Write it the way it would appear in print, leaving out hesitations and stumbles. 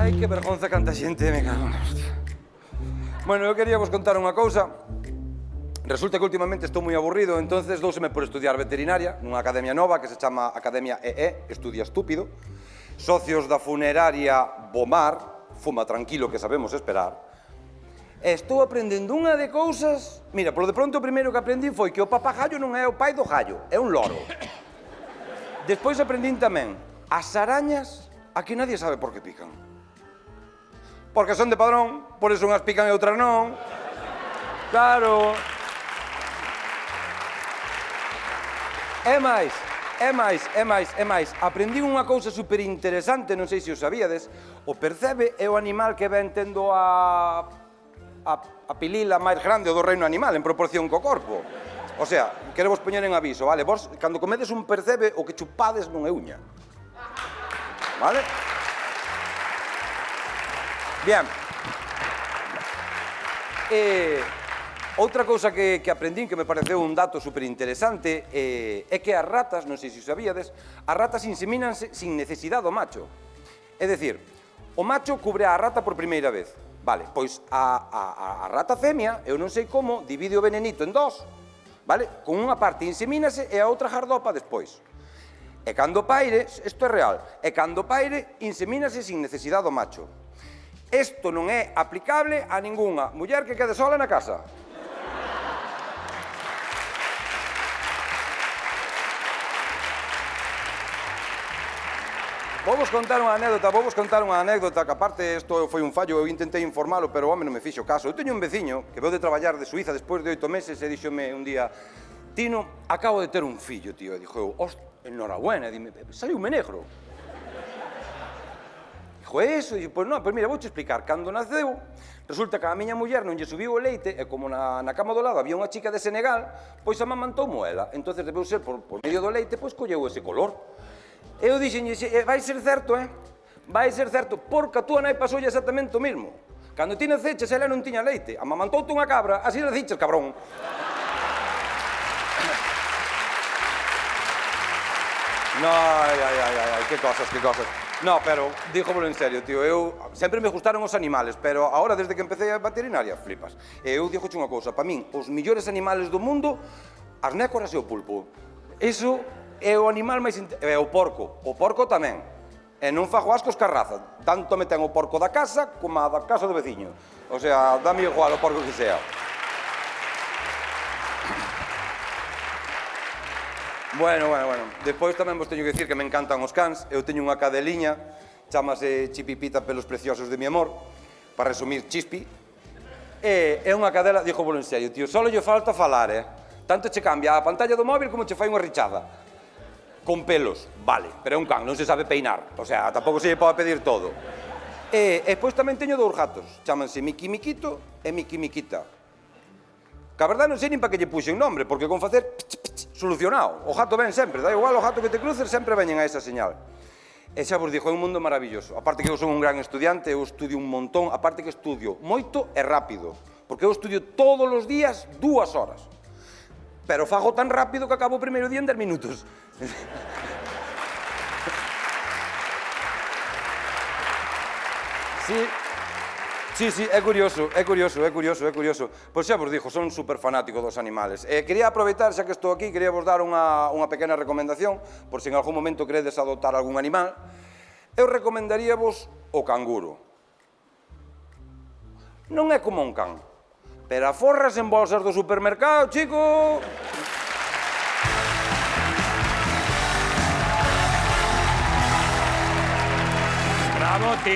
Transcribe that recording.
Ai, que vergonza canta xente, me cago na hostia. Bueno, eu quería vos contar unha cousa. Resulta que últimamente estou moi aburrido, entonces douseme por estudiar veterinaria nunha academia nova que se chama Academia EE, Estudia Estúpido. Socios da funeraria Bomar, fuma tranquilo que sabemos esperar. E estou aprendendo unha de cousas... Mira, polo de pronto o primeiro que aprendí foi que o papagallo non é o pai do gallo, é un loro. Despois aprendín tamén as arañas, aquí nadie sabe por que pican. Porque son de padrón, por eso unhas pican e outras non. Claro. É máis. Aprendín unha cousa superinteresante, non sei se o sabíades. O percebe é o animal que ven tendo a pilila máis grande do reino animal en proporción co corpo. O sea, quero vos poñer en aviso, vale? Vos, cando comedes un percebe, o que chupades non é uña. Vale? Bien. Outra cousa que aprendín, que me pareceu un dato superinteresante, é que as ratas, non sei se o sabíades, as ratas insemínanse sin necesidade do macho. É dicir, o macho cubre a rata por primeira vez. Vale, pois a rata femia, eu non sei como, divide o venenito en dos, vale? Con unha parte insemínase e a outra jardopa despois. E cando paire, isto é real, e cando paire insemínase sin necesidade do macho. Isto non é aplicable a ningunha muller que quede sola na casa. Vou vos contar unha anécdota, que aparte isto foi un fallo, eu intentei informalo, pero o home non me fixo caso. Eu teño un veciño que veu de traballar de Suiza despois de 8 meses e díxome un día: Tino, acabo de ter un fillo, tío. E dixo eu: enhorabuena, dime, saliume negro. Dixo, é eso? E dixo, pois non, pois mira, vouche explicar. Cando naceu, resulta que a miña muller non lle subiu o leite e como na cama do lado había unha chica de Senegal, pois amamantoumo ela. Entonces debeu ser por medio do leite, pois colleu ese color. Eu dixenlle, vai ser certo, vai ser certo, porque a túa nai pasoulle exactamente o mismo. Cando ti naceches, ela non tiña leite, amamantoute unha cabra, así naciches, cabrón. No, ai, que cosas. No, pero, díjomolo en serio, tío, eu sempre me gustaron os animales, pero agora, desde que empecé a veterinaria, flipas. E eu dixoche unha cousa, para min, os millores animales do mundo, as nécoras e o pulpo. Iso é o animal máis... É o porco tamén. E non fago ascos ca raza. Tanto me ten o porco da casa como a da casa do veciño. O sea, dame igual o porco que sea. Bueno. Despois tamén vos teño que dicir que me encantan os cans. Eu teño unha cadeliña, chamase Chipipita pelos preciosos de mi amor, para resumir, Chispi. É unha cadela, dixo volo en serio, tío, só lle falta falar, Tanto che cambia a pantalla do móvil como che fai unha richada. Con pelos, vale, pero é un can, non se sabe peinar. O sea, tampouco se lle pode pedir todo. E despois tamén teño dous gatos, chámanse Miki Miquito e Miki Miquita. Que a verdade non sei nin para que lle puxen nombre, porque con facer solucionado. O gato ven sempre, dá igual o gato que te cruces, sempre veñen a esa señal. E xa vos dixo, é un mundo maravilloso. Aparte que eu son un gran estudiante, eu estudio un montón, aparte que estudio moito e rápido, porque eu estudio todos os días 2 horas. Pero fago tan rápido que acabo o primeiro día en 10 minutos. Sí, é curioso. Pois xa vos dixo, son super fanático dos animales. Quería aproveitar, xa que estou aquí, quería vos dar unha pequena recomendación, por se en algún momento queredes adoptar algún animal. Eu recomendaríavos o canguro. Non é como un can, pero a forras en bolsas do supermercado, chico... Bravo, tío.